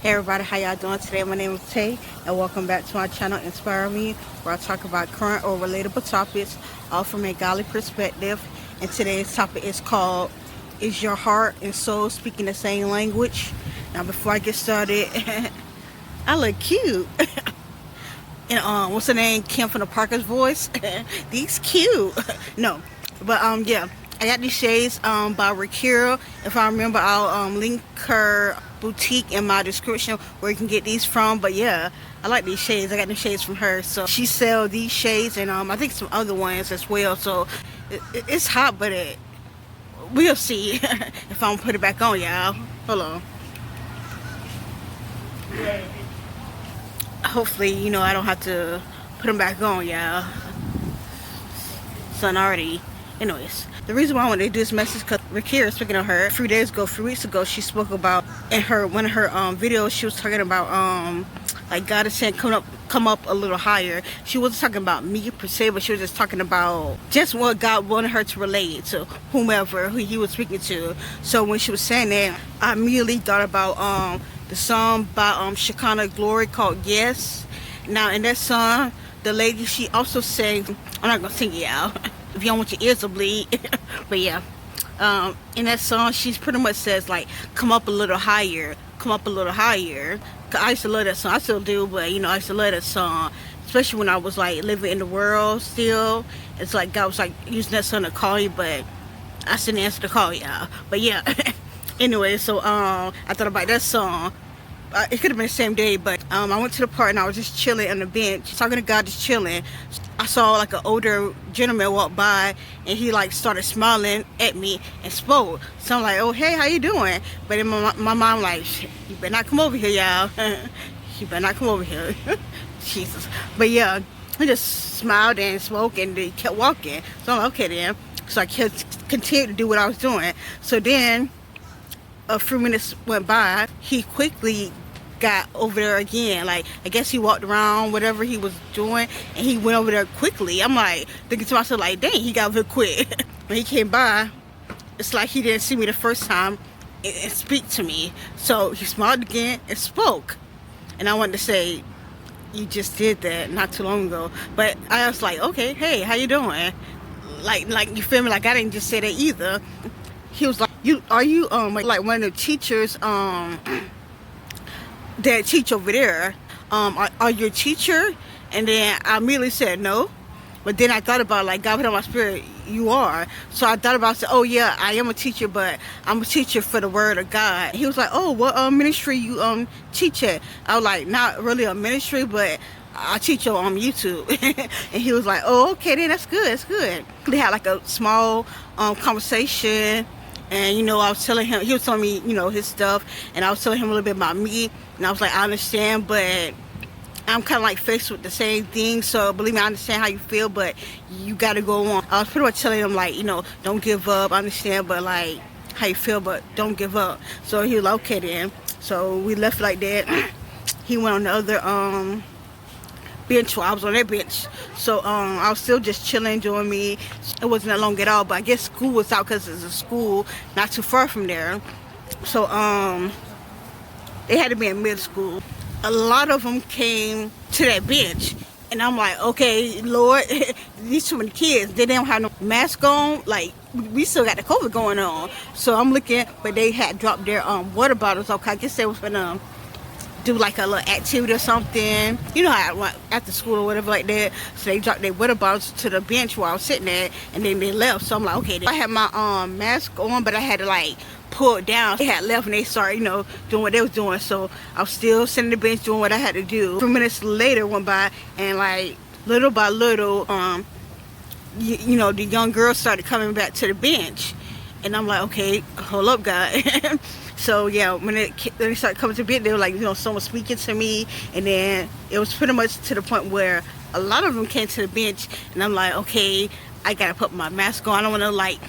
Hey everybody, how y'all doing today? My name is Tay, and welcome back to my channel Inspire Me, where I talk about current or relatable topics, all from a godly perspective. And today's topic is called, Is Your Heart and Soul Speaking the Same Language? Now before I get started, I look cute. And what's her name? Kim from the Parker's voice. These cute. No, but yeah, I got these shades by Rakera. If I remember, I'll link her boutique in my description where you can get these from. But yeah, I like these shades. I got these shades from her. So she sells these shades and I think some other ones as well. So it's hot, but we'll see if I'm gonna put it back on, y'all. Hold on. Hopefully, I don't have to put them back on, y'all. Sun already. Anyways, the reason why I wanted to do this message because Rakera, speaking of her, 3 weeks ago, she spoke about in one of her videos. She was talking about like God is saying come up a little higher. She wasn't talking about me per se, but she was just talking about just what God wanted her to relate to whomever who He was speaking to. So when she was saying that, I immediately thought about the song by Shekinah Glory called Yes. Now in that song, the lady, she also sang, I'm not gonna sing it out if you don't want your ears to bleed. But yeah, in that song she pretty much says like, come up a little higher, come up a little higher. I used to love that song. I still do, but I used to love that song, especially when I was like living in the world still. It's like God was like using that song to call you, but I didn't answer the call, y'all. But yeah. Anyway, so I thought about that song. It could have been the same day, but I went to the park and I was just chilling on the bench, talking to God, just chilling. I saw like an older gentleman walk by and he like started smiling at me and spoke. So I'm like, oh hey, how you doing? But in my mom like, you better not come over here, y'all. You better not come over here. Jesus. But yeah, he just smiled and spoke and he kept walking. So I'm like, okay then. So I continued to do what I was doing. So then a few minutes went by, he quickly got over there again. Like, I guess he walked around whatever he was doing and he went over there quickly. I'm like thinking to myself like, dang, he got over quick. When he came by, it's like he didn't see me the first time and speak to me. So he smiled again and spoke. And I wanted to say, you just did that not too long ago. But I was like, okay, hey, how you doing? Like you feel me? Like I didn't just say that either. He was like, are you like one of the teachers that teach over there? Are you a teacher? And then I immediately said no. But then I thought about, like, God put on my spirit, you are. So I thought about, oh yeah, I am a teacher, but I'm a teacher for the word of God. He was like, oh, what ministry you teach at? I was like, not really a ministry, but I teach on YouTube. And he was like, oh, okay, then that's good, that's good. They had like a small conversation. And I was telling him, he was telling me, his stuff, and I was telling him a little bit about me, and I was like, I understand, but I'm kind of like faced with the same thing, so believe me, I understand how you feel, but you got to go on. I was pretty much telling him like, don't give up, I understand, but like, how you feel, but don't give up. So he was like, okay then. So we left like that. He went on the other bench while I was on that bench. So I was still just chilling, doing me. It wasn't that long at all, but I guess school was out because it's a school not too far from there. So they had to be in middle school. A lot of them came to that bench, and I'm like, okay, Lord, these too many kids. They didn't have no mask on. Like, we still got the COVID going on. So I'm looking, but they had dropped their water bottles. Okay, I guess they was gonna do like a little activity or something, how after school or whatever like that. So they dropped their water bottles to the bench where I was sitting there, and then they left. So I'm like, okay, I had my mask on, but I had to like pull it down. They had left and they started doing what they was doing. So I was still sitting on the bench doing what I had to do. 3 minutes later went by, and like little by little the young girls started coming back to the bench, and I'm like, okay, hold up, God. So yeah, when they started coming to the bench, they were like, someone speaking to me, and then it was pretty much to the point where a lot of them came to the bench, and I'm like, okay, I gotta put my mask on. I don't want to like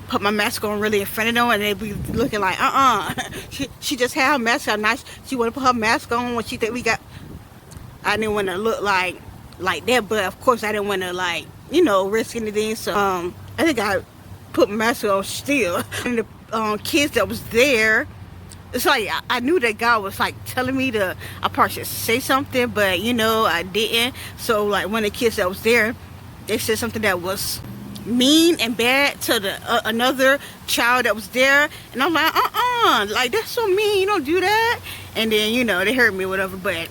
put my mask on really in front of them, and they be looking like, she just had her mask on. Nice. She want to put her mask on when she think we got. I didn't want to look like that, but of course I didn't want to like risk anything. So I think I put my mask on still. And the kids that was there, it's like I knew that God was like telling me to, I probably should say something, but I didn't. So like one of the kids that was there, they said something that was mean and bad to the another child that was there, and I'm like, like that's so mean, you don't do that. And then they hurt me, whatever. But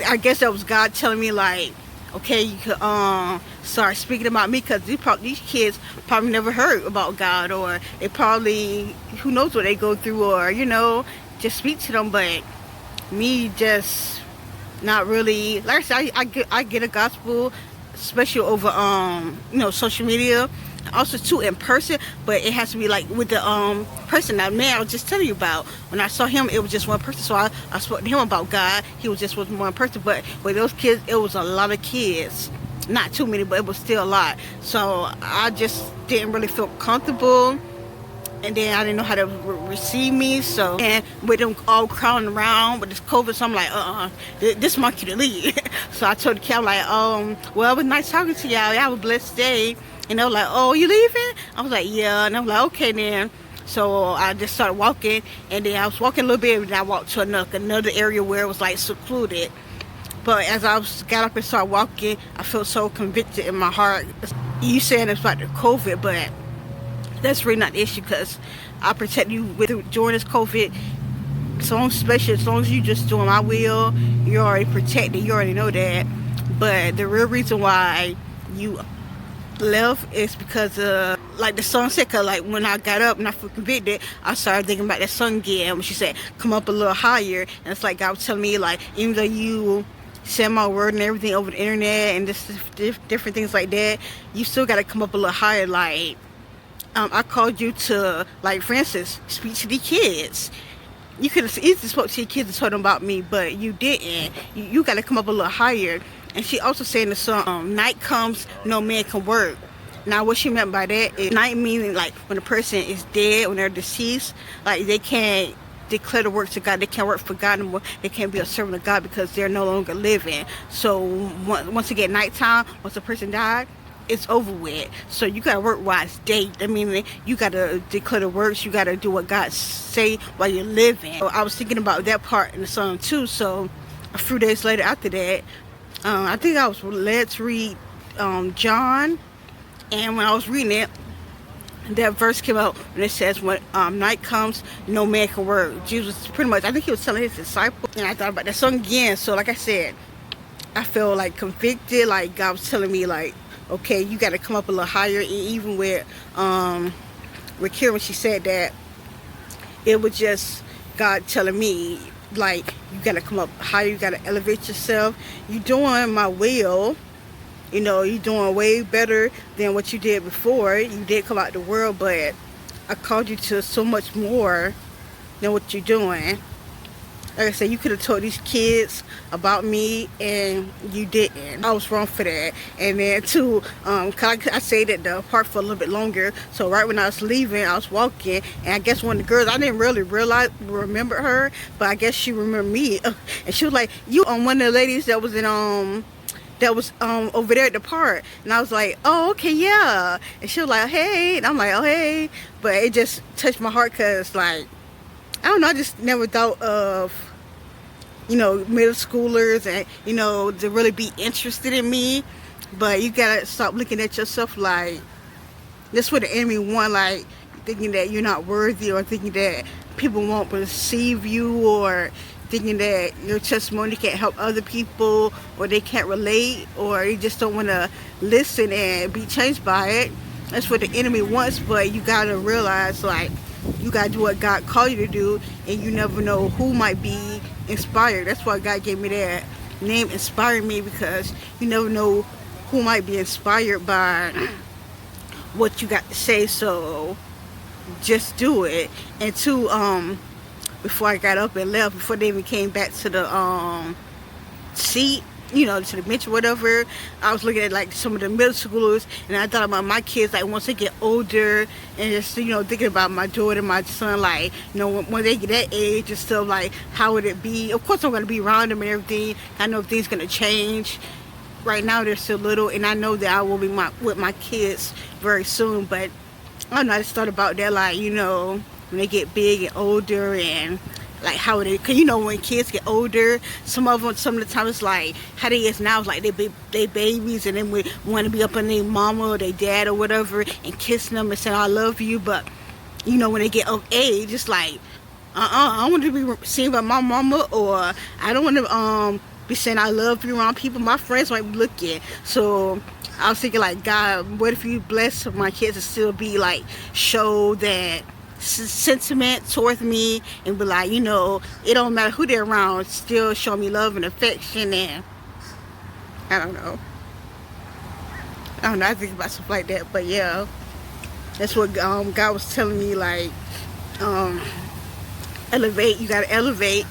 I guess that was God telling me like, okay, you could start speaking about me, because these kids probably never heard about God, or they probably, who knows what they go through, or just speak to them. But me, just not really. Like I said, I get a gospel, especially over social media, also too in person, but it has to be like with the person. That man I was just telling you about, when I saw him, it was just one person, so I spoke to him about God. He was just with one person. But with those kids, it was a lot of kids, not too many, but it was still a lot. So I just didn't really feel comfortable, and then I didn't know how to receive me. So, and with them all crowding around with this COVID, so I'm like, this monkey to leave. So I told the kid, I'm like, well, it was nice talking to y'all. Y'all have a blessed day. And they were like, oh, you leaving? I was like, yeah. And I was like, okay then. So I just started walking, and then I was walking a little bit, and I walked to another area where it was like secluded. But as I got up and started walking, I felt so convicted in my heart. You saying it's about the COVID, but that's really not the issue, because I protect you during this COVID. Especially as long as you just doing my will, you're already protected. You already know that. But the real reason why you left is because like the song said, cause like when I got up and I felt convicted, I started thinking about that song again when she said come up a little higher. And it's like God was telling me, like, even though you send my word and everything over the internet and just different things like that, you still got to come up a little higher. Like I called you to, like, for instance, speak to the kids. You could have easily spoke to your kids and told them about me, but you didn't. You got to come up a little higher. And she also said in the song, night comes, no man can work. Now, what she meant by that is night meaning like when a person is dead, when they're deceased, like they can't declare the works of God. They can't work for God anymore. They can't be a servant of God because they're no longer living. So once again, nighttime, once a person died, it's over with. So you gotta work while it's day. I mean, you gotta declare the works. You gotta do what God say while you're living. So I was thinking about that part in the song too. So a few days later after that, I think I was led to read John, and when I was reading it, that verse came out and it says, when night comes, no man can work. Jesus pretty much, I think he was telling his disciples, and I thought about that song again. So like I said, I feel like convicted, like God was telling me, like, okay, you got to come up a little higher. And even with Rakera, when she said that, it was just God telling me, like, you got to come up higher, you got to elevate yourself. You doing my will, you're doing way better than what you did before. You did come out the world, but I called you to so much more than what you're doing. Like I said, you could have told these kids about me, and you didn't. I was wrong for that. And then too, I stayed at the park for a little bit longer. So right when I was leaving, I was walking, and I guess one of the girls, I didn't really remember her, but I guess she remembered me. And she was like, "You one of the ladies that was in over there at the park." And I was like, "Oh, okay, yeah." And she was like, "Hey," and I'm like, "Oh, hey." But it just touched my heart, because, like, I don't know, I just never thought of, middle schoolers and, to really be interested in me. But you gotta stop looking at yourself like, that's what the enemy want, like, thinking that you're not worthy, or thinking that people won't receive you, or thinking that your testimony can't help other people, or they can't relate, or you just don't want to listen and be changed by it. That's what the enemy wants. But you gotta realize, like, you gotta do what God called you to do, and you never know who might be inspired. That's why God gave me that name, Inspire Me, because you never know who might be inspired by what you got to say. So just do it. And two, before I got up and left, before they even came back to the seat, to the bench or whatever, I was looking at, like, some of the middle schoolers, and I thought about my kids, like, once they get older, and just, thinking about my daughter and my son, like, when they get that age and stuff, like, how would it be? Of course I'm going to be around them and everything. I know things going to change. Right now they're still little, and I know that I will be with my kids very soon. But I don't know, I just thought about that, like, when they get big and older, and like how they, cause when kids get older, some of the time it's like how they is now, it's like they babies, and then we want to be up on their mama or their dad or whatever and kissing them and saying I love you. But when they get of age, it's like I don't want to be seen by my mama, or I don't want to be saying I love you around people my friends might be looking. So I was thinking, like, God, what if you bless my kids to still be like, show that sentiment towards me, and be like, it don't matter who they're around, still show me love and affection. And I don't know, I think about stuff like that. But yeah, that's what God was telling me, like, elevate. You gotta elevate.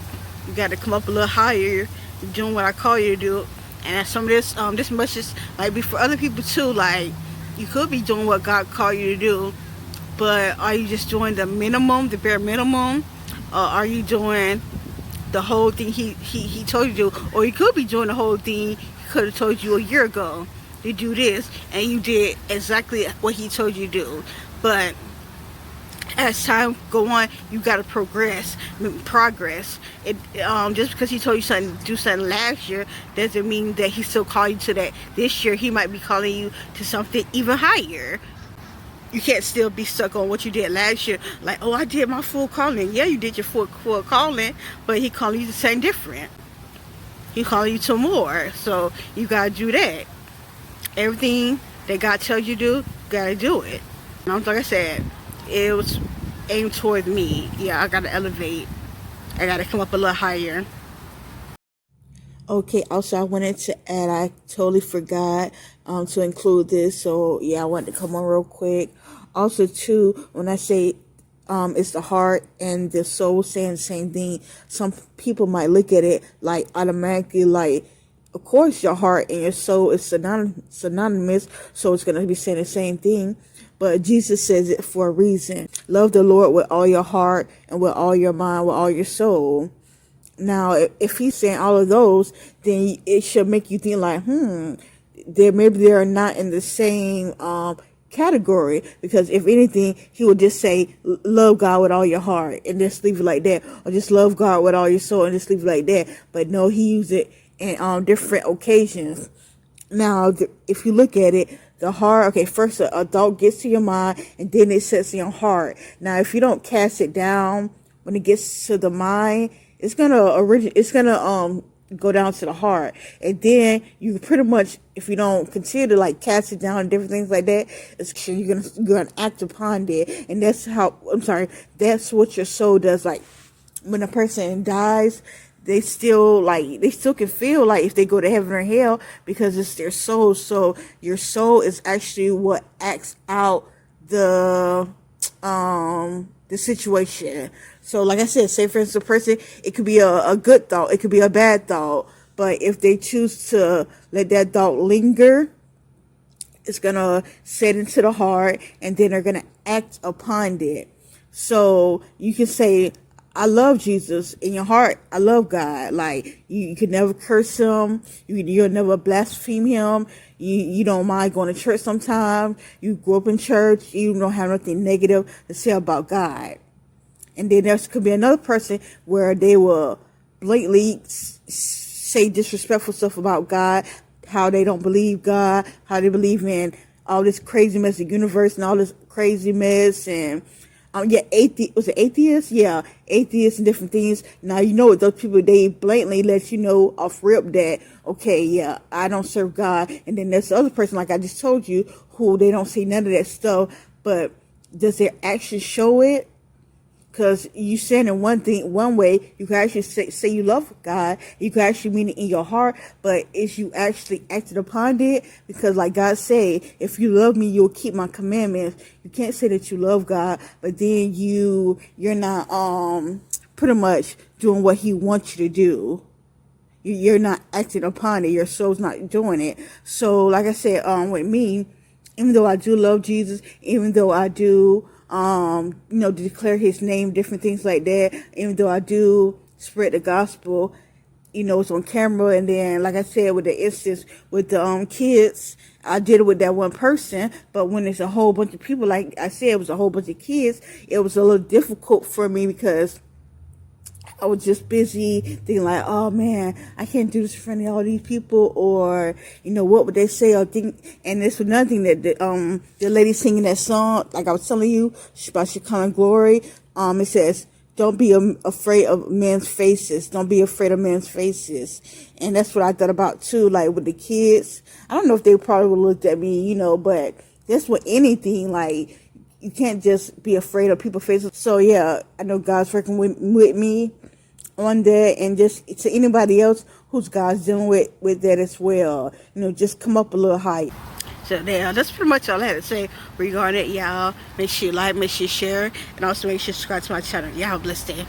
You gotta come up a little higher. You're doing what I call you to do. And some of this message might be for other people too. Like, you could be doing what God called you to do, but are you just doing the minimum, the bare minimum? Or are you doing the whole thing he told you to do? Or you could be doing the whole thing he could have told you a year ago to do this, and you did exactly what he told you to do. But as time go on, you gotta progress. It just because he told you something, do something last year, doesn't mean that he still called you to that this year. He might be calling you to something even higher. You can't still be stuck on what you did last year. Like, oh, I did my full calling. Yeah, you did your full calling, but he calling you to something different. He calling you to more. So you gotta do that. Everything that God tells you to do, you gotta do it. And like I said, it was aimed toward me. Yeah, I gotta elevate. I gotta come up a little higher. Okay, also I wanted to add, I totally forgot to include this, so yeah, I wanted to come on real quick. Also too, when I say it's the heart and the soul saying the same thing, some people might look at it like automatically, like, of course your heart and your soul is synonymous, so it's going to be saying the same thing. But Jesus says it for a reason. Love the Lord with all your heart and with all your mind, with all your soul. Now, if he's saying all of those, then it should make you think like, maybe they're not in the same category. Because if anything, he would just say, love God with all your heart and just leave it like that. Or just love God with all your soul and just leave it like that. But no, he used it in different occasions. Now, if you look at it, the heart, okay, first a thought gets to your mind and then it sets in your heart. Now, if you don't cast it down when it gets to the mind, it's gonna go down to the heart. And then you pretty much, if you don't consider to like cast it down and different things like that, you're gonna act upon it. And that's what your soul does. Like, when a person dies, they still can feel like if they go to heaven or hell, because it's their soul. So your soul is actually what acts out the situation. So like I said, say for instance, a person, it could be a good thought, it could be a bad thought, but if they choose to let that thought linger, it's gonna set into the heart, and then they're gonna act upon it. So you can say, I love Jesus in your heart. I love God. Like, you could never curse him. You'll never blaspheme him. You don't mind going to church sometime. You grew up in church. You don't have nothing negative to say about God. And then there could be another person where they will blatantly say disrespectful stuff about God, how they don't believe God, how they believe in all this crazy mess of universe and all this crazy mess, and atheists? Yeah, atheists and different things. Now, those people, they blatantly let you know off rip that, okay, yeah, I don't serve God. And then there's the other person, like I just told you, who they don't see none of that stuff, but does their actions show it? Because you saying in one way, you can actually say you love God. You can actually mean it in your heart, but is you actually acted upon it? Because like God said, if you love me, you'll keep my commandments. You can't say that you love God, but then you're not pretty much doing what he wants you to do. You're not acting upon it. Your soul's not doing it. So like I said, with me, even though I do love Jesus, even though I do declare his name, different things like that, even though I do spread the gospel, it's on camera. And then, like I said, with the instance with the kids, I did it with that one person. But when it's a whole bunch of people, like I said, it was a whole bunch of kids, it was a little difficult for me because I was just busy thinking like, oh man, I can't do this in front of all these people, or what would they say or think. And this was another thing that the lady singing that song, like I was telling you about Shekinah glory. It says, "Don't be afraid of men's faces. Don't be afraid of men's faces." And that's what I thought about too. Like with the kids, I don't know if they probably would looked at me, but that's with anything. Like you can't just be afraid of people's faces. So yeah, I know God's working with me on that, and just to anybody else who's God's dealing with that as well, just come up a little higher. So yeah, that's pretty much all I had to say regarding it, y'all. Make sure you like, make sure you share, and also make sure you subscribe to my channel. Y'all have a blessed day.